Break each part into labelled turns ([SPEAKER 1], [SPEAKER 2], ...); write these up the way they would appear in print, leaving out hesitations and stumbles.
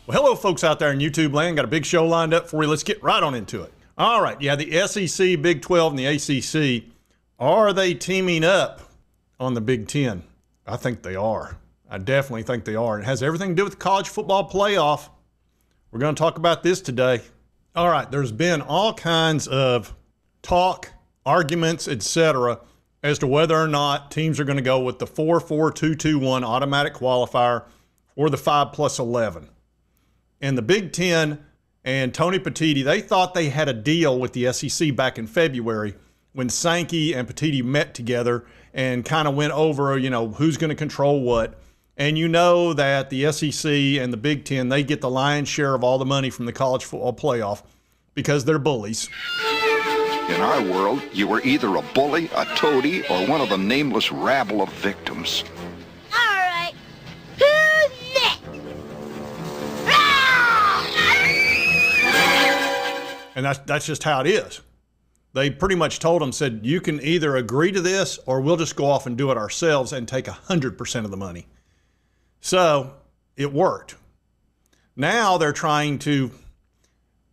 [SPEAKER 1] Well, hello, folks out there in YouTube land. Got a big show lined up for you. Let's get right on into it. All right, yeah, the SEC, Big 12, and the ACC, are they teaming up on the Big 10? I think they are. I definitely think they are. It has everything to do with the college football playoff. We're going to talk about this today. All right, there's been all kinds of talk, arguments, etc., as to whether or not teams are going to go with the 4-4-2-2-1 automatic qualifier or the 5+11. And the Big Ten and Tony Petitti, they thought they had a deal with the SEC back in February when Sankey and Petitti met together and kind of went over, who's going to control what. And you know that the SEC and the Big Ten, they get the lion's share of all the money from the college football playoff because they're bullies.
[SPEAKER 2] In our world, you were either a bully, a toady, or one of the nameless rabble of victims.
[SPEAKER 3] All right. Who's next?
[SPEAKER 1] And that's just how it is. They pretty much told them, said, you can either agree to this or we'll just go off and do it ourselves and take 100% of the money. So it worked. Now they're trying to,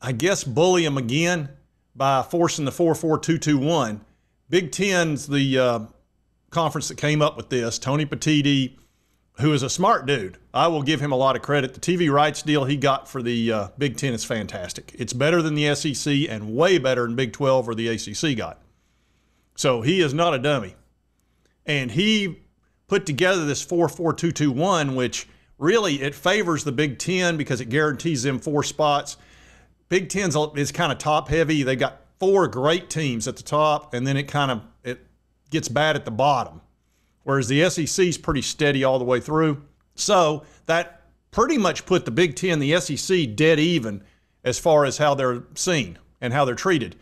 [SPEAKER 1] I guess, bully them again by forcing the 4-4-2-2-1. Big Ten's the conference that came up with this. Tony Petitti, who is a smart dude. I will give him a lot of credit. The TV rights deal he got for the Big Ten is fantastic. It's better than the SEC and way better than Big 12 or the ACC got. So he is not a dummy. And he put together this 4-4-2-2-1, which really it favors the Big Ten because it guarantees them 4 spots. Big Ten is kind of top heavy. They got 4 great teams at the top, and then it gets bad at the bottom. Whereas the SEC is pretty steady all the way through. So that pretty much put the Big Ten, the SEC, dead even as far as how they're seen and how they're treated.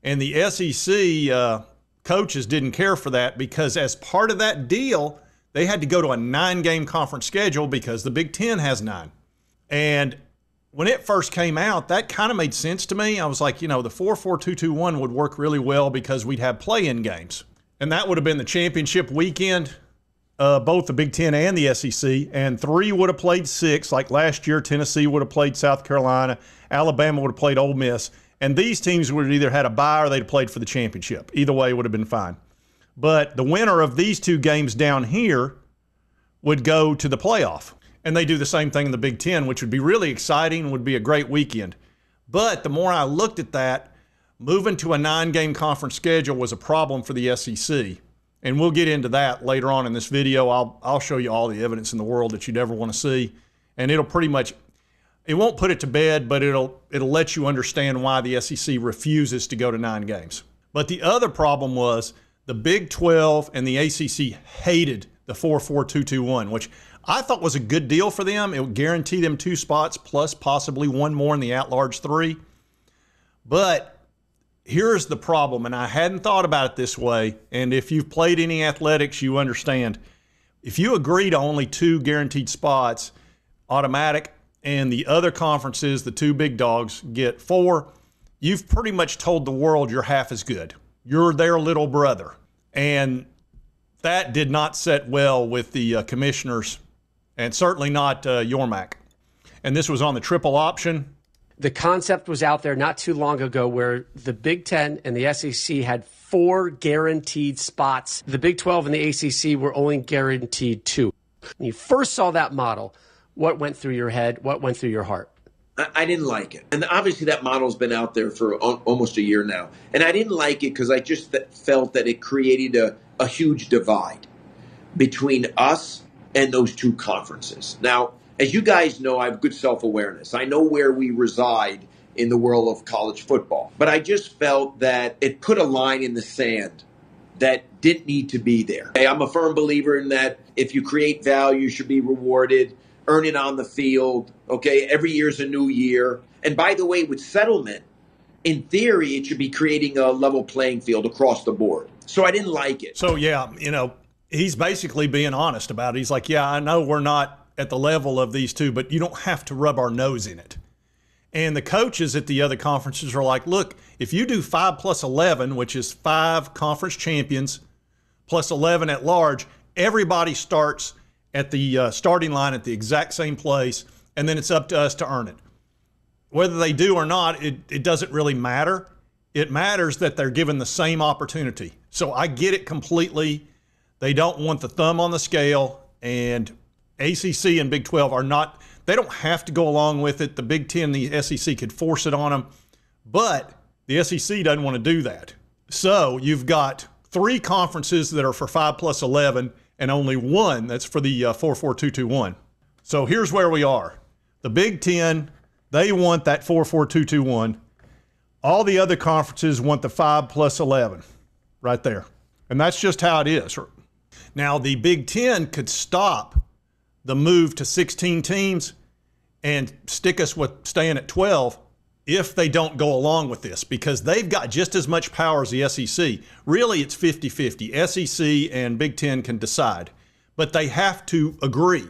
[SPEAKER 1] And the SEC coaches didn't care for that because as part of that deal, they had to go to a 9-game conference schedule because the Big Ten has 9. And when it first came out, that kind of made sense to me. I was like, the 4-4-2-2-1 would work really well because we'd have play-in games. And that would have been the championship weekend, both the Big Ten and the SEC. And 3 would have played 6. Like last year, Tennessee would have played South Carolina. Alabama would have played Ole Miss. And these teams would have either had a bye or they'd have played for the championship. Either way, it would have been fine. But the winner of these 2 games down here would go to the playoff. And they do the same thing in the Big Ten, which would be really exciting, would be a great weekend. But the more I looked at that, moving to a 9-game conference schedule was a problem for the SEC. And we'll get into that later on in this video. I'll show you all the evidence in the world that you'd ever want to see. And it'll pretty much, it won't put it to bed, but it'll let you understand why the SEC refuses to go to 9 games. But the other problem was the Big 12 and the ACC hated the 4-4-2-2-1, which I thought was a good deal for them. It would guarantee them 2 spots plus possibly 1 more in the at-large 3. But here's the problem, and I hadn't thought about it this way, and if you've played any athletics, you understand. If you agree to only 2 guaranteed spots, automatic, and the other conferences, the 2 big dogs, get 4, you've pretty much told the world you're half as good. You're their little brother. And that did not set well with the commissioners, and certainly not Yormack. And this was on the triple option.
[SPEAKER 4] The concept was out there not too long ago where the Big Ten and the SEC had 4 guaranteed spots. The Big 12 and the ACC were only guaranteed 2. When you first saw that model, what went through your head? What went through your heart?
[SPEAKER 5] I didn't like it. And obviously that model's been out there for almost a year now. And I didn't like it because I just felt that it created a huge divide between us and those 2 conferences. Now, as you guys know, I have good self-awareness. I know where we reside in the world of college football. But I just felt that it put a line in the sand that didn't need to be there. I'm a firm believer in that if you create value, you should be rewarded, earn it on the field, okay? Every year's a new year. And by the way, with settlement, in theory, it should be creating a level playing field across the board. So I didn't like it.
[SPEAKER 1] So, yeah, he's basically being honest about it. He's like, yeah, I know we're not at the level of these 2, but you don't have to rub our nose in it. And the coaches at the other conferences are like, look, if you do 5+11, which is 5 conference champions plus 11 at large, everybody starts at the starting line at the exact same place. and then it's up to us to earn it. Whether they do or not, it doesn't really matter. It matters that they're given the same opportunity. So I get it completely. They don't want the thumb on the scale, and ACC and Big 12 are not, they don't have to go along with it. The Big 10, the SEC could force it on them, but the SEC doesn't want to do that. So you've got 3 conferences that are for 5+11 and only one that's for the 4-4-2-2-1. So here's where we are. The Big 10, they want that 4-4-2-2-1. All the other conferences want the 5+11 right there. And that's just how it is. Now, the Big 10 could stop the move to 16 teams and stick us with staying at 12 if they don't go along with this, because they've got just as much power as the SEC. Really, it's 50-50. SEC and Big 10 can decide, but they have to agree.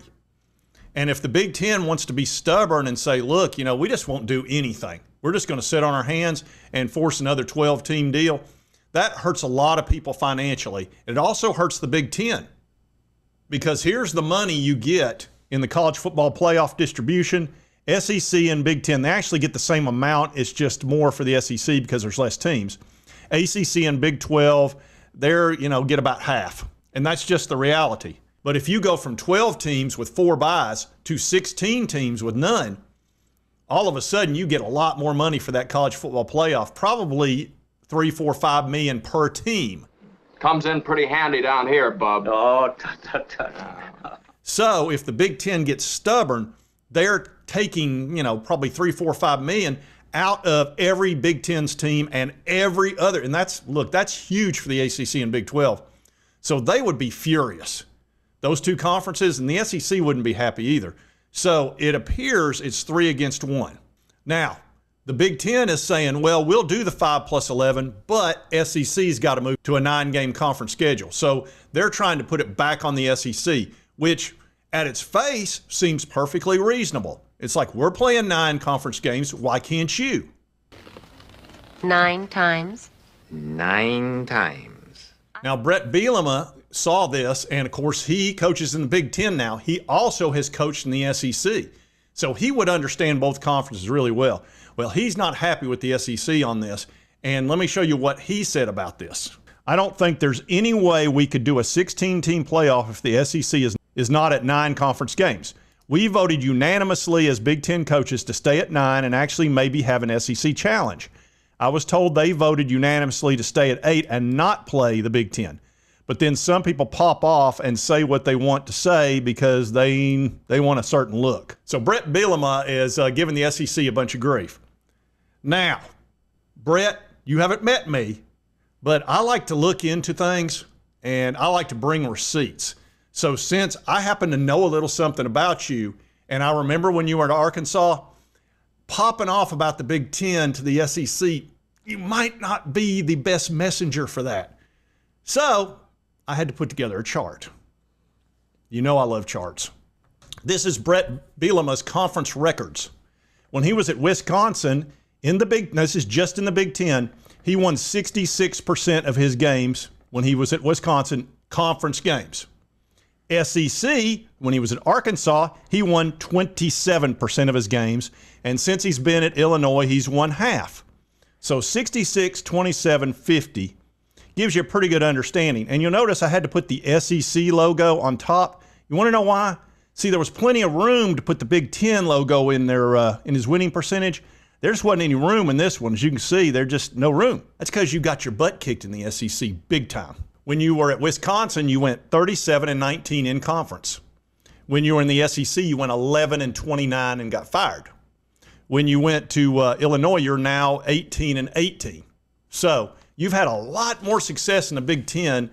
[SPEAKER 1] And if the Big 10 wants to be stubborn and say, look, we just won't do anything, we're just going to sit on our hands and force another 12-team deal, that hurts a lot of people financially. It also hurts the Big 10, because here's the money you get in the college football playoff distribution. SEC and Big 10, they actually get the same amount. It's just more for the SEC because there's less teams. ACC and Big 12, they're, get about half. And that's just the reality. But if you go from 12 teams with 4 byes to 16 teams with none, all of a sudden you get a lot more money for that college football playoff, probably $3, $4, $5 million per team.
[SPEAKER 6] Comes in pretty handy down here, bub.
[SPEAKER 7] Oh,
[SPEAKER 1] So if the Big 10 gets stubborn, they're taking, probably $3, $4, $5 million out of every Big 10's team and every other. And that's huge for the ACC and Big 12. So they would be furious. Those 2 conferences, and the SEC wouldn't be happy either. So it appears it's 3 against 1. Now, the Big 10 is saying, well, we'll do the 5+11, but SEC's got to move to a 9-game conference schedule. So they're trying to put it back on the SEC, which at its face seems perfectly reasonable. It's like, we're playing 9 conference games. Why can't you?
[SPEAKER 8] 9 times.
[SPEAKER 7] 9 times.
[SPEAKER 1] Now, Brett Bielema saw this, and of course, he coaches in the Big 10 now. He also has coached in the SEC. So he would understand both conferences really well. Well, he's not happy with the SEC on this, and let me show you what he said about this. I don't think there's any way we could do a 16-team playoff if the SEC is not at 9 conference games. We voted unanimously as Big 10 coaches to stay at 9 and actually maybe have an SEC challenge. I was told they voted unanimously to stay at 8 and not play the Big 10. But then some people pop off and say what they want to say because they want a certain look. So Brett Bielema is giving the SEC a bunch of grief. Now, Brett, you haven't met me, but I like to look into things and I like to bring receipts. So since I happen to know a little something about you, and I remember when you were at Arkansas, popping off about the Big 10 to the SEC, you might not be the best messenger for that. So I had to put together a chart. I love charts. This is Brett Bielema's conference records. When he was at Wisconsin, this is just in the Big 10, he won 66% of his games when he was at Wisconsin, conference games. SEC, when he was at Arkansas, he won 27% of his games. And since he's been at Illinois, he's won half. So 66, 27, 50 gives you a pretty good understanding. And you'll notice I had to put the SEC logo on top. You want to know why? See, there was plenty of room to put the Big 10 logo in there in his winning percentage. There just wasn't any room in this one. As you can see, there's just no room. That's because you got your butt kicked in the SEC big time. When you were at Wisconsin, you went 37-19 in conference. When you were in the SEC, you went 11-29 and got fired. When you went to Illinois, you're now 18-18. So you've had a lot more success in the Big 10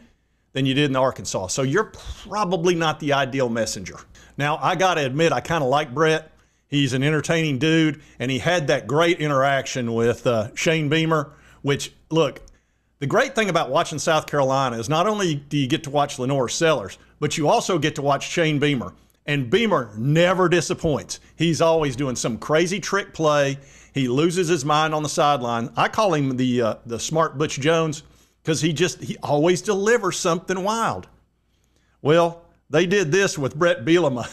[SPEAKER 1] than you did in Arkansas. So you're probably not the ideal messenger. Now, I got to admit, I kind of like Brett. He's an entertaining dude, and he had that great interaction with Shane Beamer, which, look, the great thing about watching South Carolina is not only do you get to watch Lenore Sellers, but you also get to watch Shane Beamer. And Beamer never disappoints. He's always doing some crazy trick play. He loses his mind on the sideline. I call him the smart Butch Jones because he always delivers something wild. Well, they did this with Brett Bielema.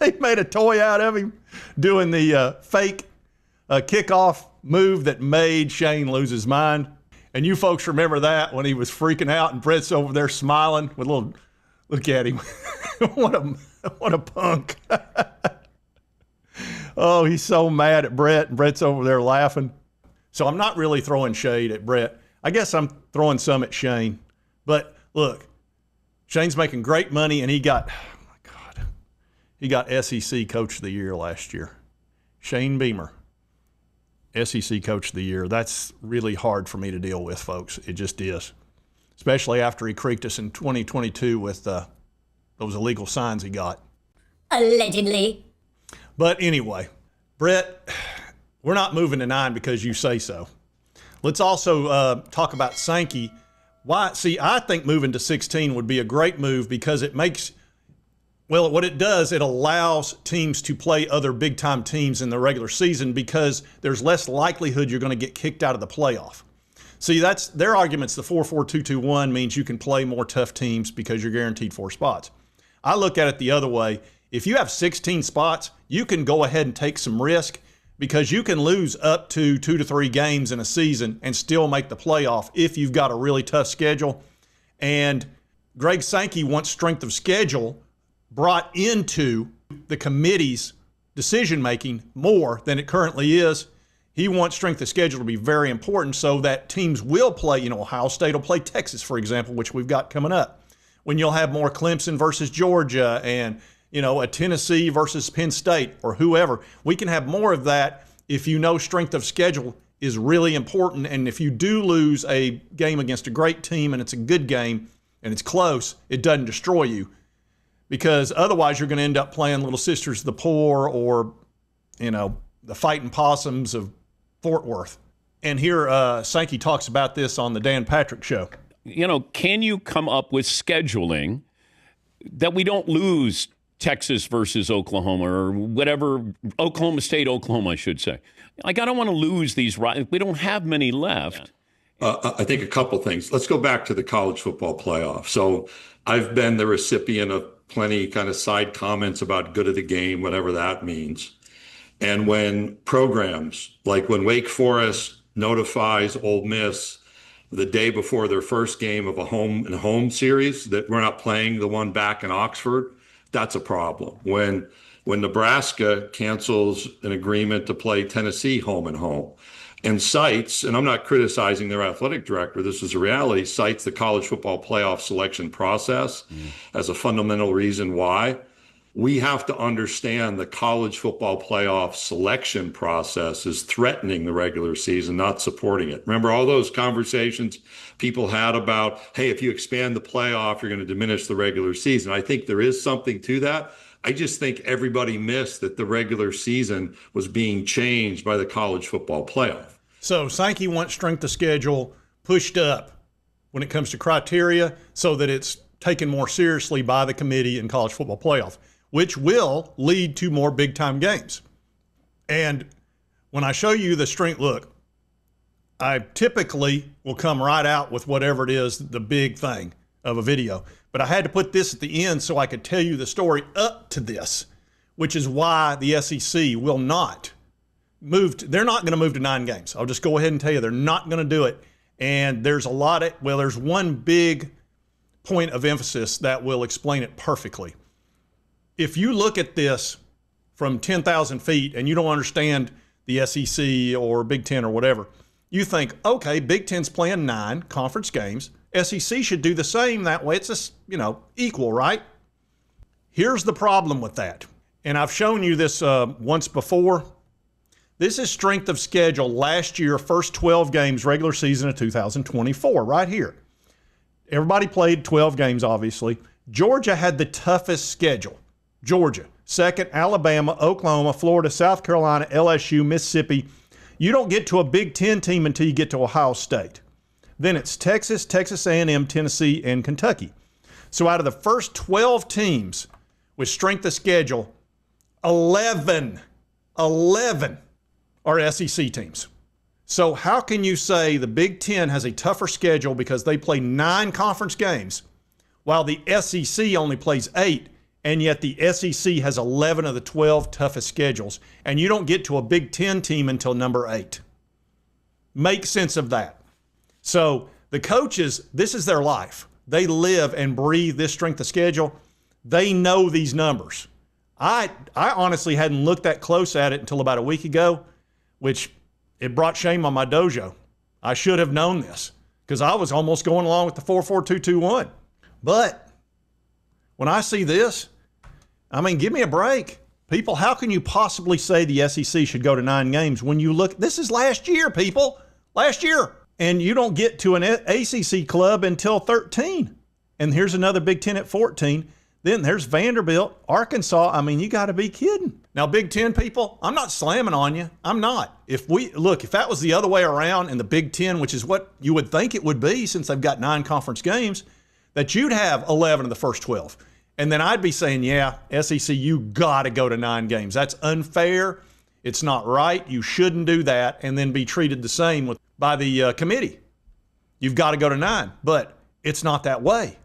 [SPEAKER 1] They made a toy out of him doing the fake kickoff move that made Shane lose his mind. And you folks remember that when he was freaking out and Brett's over there smiling with a little, look at him. What a punk. Oh, he's so mad at Brett, and Brett's over there laughing. So I'm not really throwing shade at Brett. I guess I'm throwing some at Shane. But look, Shane's making great money, and he got SEC Coach of the Year last year. Shane Beamer, SEC Coach of the Year. That's really hard for me to deal with, folks. It just is. Especially after he creaked us in 2022 with those illegal signs he got.
[SPEAKER 3] Allegedly.
[SPEAKER 1] But anyway, Brett, we're not moving to 9 because you say so. Let's also talk about Sankey. Why? See, I think moving to 16 would be a great move because it makes, well, what it does, it allows teams to play other big-time teams in the regular season because there's less likelihood you're going to get kicked out of the playoff. See, that's their arguments. The 4-4-2-2-1 means you can play more tough teams because you're guaranteed 4 spots. I look at it the other way. If you have 16 spots, you can go ahead and take some risk because you can lose up to 2 to 3 games in a season and still make the playoff if you've got a really tough schedule. And Greg Sankey wants strength of schedule brought into the committee's decision-making more than it currently is. He wants strength of schedule to be very important so that teams will play, Ohio State will play Texas, for example, which we've got coming up. When you'll have more Clemson versus Georgia and, a Tennessee versus Penn State or whoever. We can have more of that if strength of schedule is really important. And if you do lose a game against a great team and it's a good game and it's close, it doesn't destroy you. Because otherwise you're going to end up playing Little Sisters of the Poor or, the Fighting Possums of Fort Worth. And here Sankey talks about this on the Dan Patrick Show.
[SPEAKER 9] Can you come up with scheduling that we don't lose Texas versus Oklahoma or whatever, Oklahoma State, Oklahoma, I should say. I don't want to lose these. We don't have many left.
[SPEAKER 10] I think a couple things. Let's go back to the college football playoff. So I've been the recipient of plenty kind of side comments about good of the game, whatever that means. And when programs, like when Wake Forest notifies Ole Miss the day before their first game of a home series that we're not playing the one back in Oxford, that's a problem. When Nebraska cancels an agreement to play Tennessee home and home and cites, and I'm not criticizing their athletic director, this is a reality, cites the college football playoff selection process as a fundamental reason why, we have to understand the college football playoff selection process is threatening the regular season, not supporting it. Remember all those conversations people had about, hey, if you expand the playoff, you're going to diminish the regular season. I think there is something to that. I just think everybody missed that the regular season was being changed by the college football playoff.
[SPEAKER 1] So Sankey wants strength of schedule pushed up when it comes to criteria so that it's taken more seriously by the committee in college football playoff, which will lead to more big-time games. And when I show you the strength, look, I typically will come right out with whatever it is, the big thing of a video. But I had to put this at the end so I could tell you the story up to this, which is why the SEC will not move. They're not going to move to 9 games. I'll just go ahead and tell you they're not going to do it. And there's there's one big point of emphasis that will explain it perfectly. If you look at this from 10,000 feet and you don't understand the SEC or Big Ten or whatever, you think, okay, Big Ten's playing 9 conference games. SEC should do the same. That way it's just, equal, right? Here's the problem with that. And I've shown you this once before. This is strength of schedule last year, first 12 games, regular season of 2024, right here. Everybody played 12 games, obviously. Georgia had the toughest schedule. Georgia, second, Alabama, Oklahoma, Florida, South Carolina, LSU, Mississippi. You don't get to a Big Ten team until you get to Ohio State. Then it's Texas, Texas A&M, Tennessee, and Kentucky. So out of the first 12 teams with strength of schedule, 11 are SEC teams. So how can you say the Big Ten has a tougher schedule because they play 9 conference games while the SEC only plays 8 and yet the SEC has 11 of the 12 toughest schedules, and you don't get to a Big Ten team until number 8. Make sense of that. So the coaches, this is their life. They live and breathe this strength of schedule. They know these numbers. I honestly hadn't looked that close at it until about a week ago, which it brought shame on my dojo. I should have known this because I was almost going along with the 4-4-2-2-1. But when I see this, I mean, give me a break. People, how can you possibly say the SEC should go to 9 games when you look, this is last year, people, last year. And you don't get to an ACC club until 13. And here's another Big Ten at 14. Then there's Vanderbilt, Arkansas. I mean, you got to be kidding. Now, Big Ten people, I'm not slamming on you. I'm not. If that was the other way around in the Big Ten, which is what you would think it would be since they've got 9 conference games, that you'd have 11 of the first 12. And then I'd be saying, yeah, SEC, you got to go to 9 games. That's unfair. It's not right. You shouldn't do that and then be treated the same by the committee. You've got to go to 9. But it's not that way.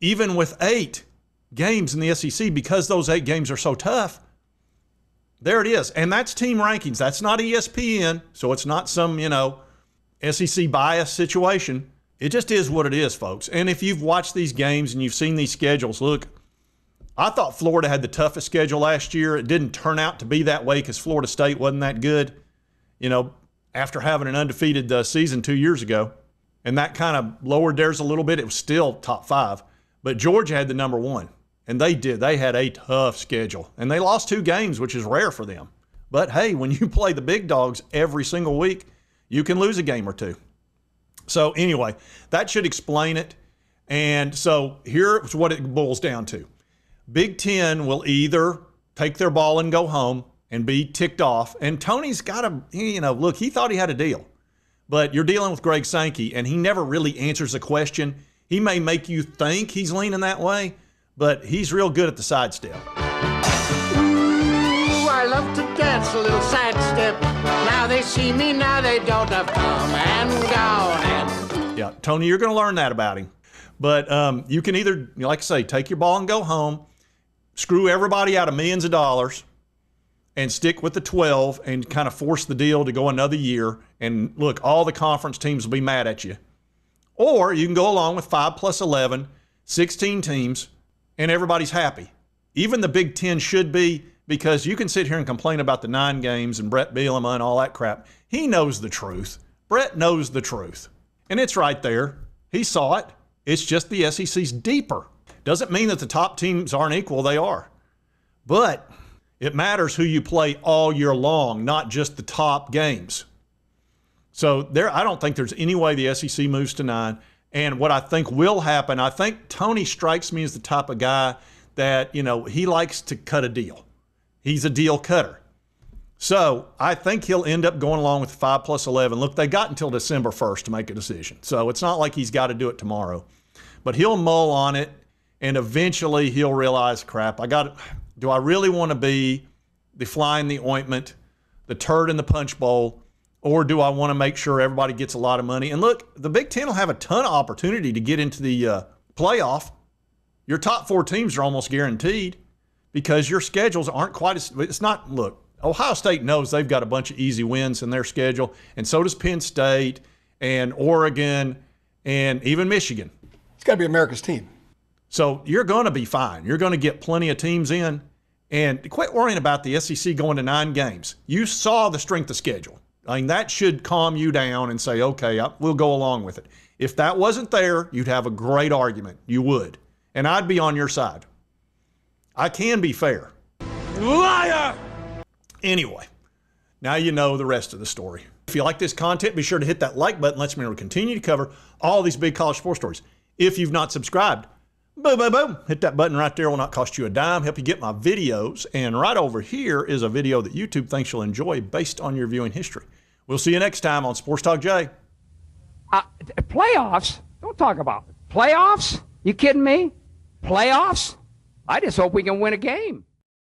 [SPEAKER 1] Even with 8 games in the SEC, because those 8 games are so tough, there it is. And that's team rankings. That's not ESPN, so it's not some, SEC bias situation. It just is what it is, folks. And if you've watched these games and you've seen these schedules, look, I thought Florida had the toughest schedule last year. It didn't turn out to be that way because Florida State wasn't that good, after having an undefeated season 2 years ago. And that kind of lowered theirs a little bit. It was still top 5. But Georgia had the number 1. And they did. They had a tough schedule. And they lost 2 games, which is rare for them. But, hey, when you play the big dogs every single week, you can lose a game or 2. So, anyway, that should explain it. And so here's what it boils down to. Big Ten will either take their ball and go home and be ticked off. And Tony's got to, look, he thought he had a deal. But you're dealing with Greg Sankey, and he never really answers the question. He may make you think he's leaning that way, but he's real good at the sidestep.
[SPEAKER 11] Ooh, I love to dance a little sidestep. Now they see me, now they don't. Have come and gone.
[SPEAKER 1] Yeah, Tony, you're going to learn that about him. But you can either, like I say, take your ball and go home, screw everybody out of millions of dollars, and stick with the 12 and kind of force the deal to go another year. And look, all the conference teams will be mad at you. Or you can go along with 5 plus 11, 16 teams, and everybody's happy. Even the Big Ten should be, because you can sit here and complain about the 9 games and Brett Bielema and all that crap. He knows the truth. Brett knows the truth. And it's right there. He saw it. It's just the SEC's deeper. Doesn't mean that the top teams aren't equal. They are. But it matters who you play all year long, not just the top games. So I don't think there's any way the SEC moves to 9. And what I think will happen, I think Tony strikes me as the type of guy that, he likes to cut a deal. He's a deal cutter. So I think he'll end up going along with 5 plus 11. Look, they got until December 1st to make a decision. So it's not like he's got to do it tomorrow. But he'll mull on it, and eventually he'll realize, crap, do I really want to be the fly in the ointment, the turd in the punch bowl, or do I want to make sure everybody gets a lot of money? And look, the Big Ten will have a ton of opportunity to get into the playoff. Your top 4 teams are almost guaranteed because your schedules aren't quite as – it's not – look, Ohio State knows they've got a bunch of easy wins in their schedule, and so does Penn State and Oregon and even Michigan.
[SPEAKER 12] It's got to be America's team.
[SPEAKER 1] So you're going to be fine. You're going to get plenty of teams in. And quit worrying about the SEC going to 9 games. You saw the strength of schedule. I mean, that should calm you down and say, okay, we'll go along with it. If that wasn't there, you'd have a great argument. You would. And I'd be on your side. I can be fair.
[SPEAKER 11] Liar!
[SPEAKER 1] Anyway, now you know the rest of the story. If you like this content, be sure to hit that like button. Lets me know to continue to cover all these big college sports stories. If you've not subscribed, boom, boom, boom. Hit that button right there. It will not cost you a dime. Help you get my videos. And right over here is a video that YouTube thinks you'll enjoy based on your viewing history. We'll see you next time on Sports Talk Jay.
[SPEAKER 13] Playoffs? Don't talk about it. Playoffs? You kidding me? Playoffs? I just hope we can win a game.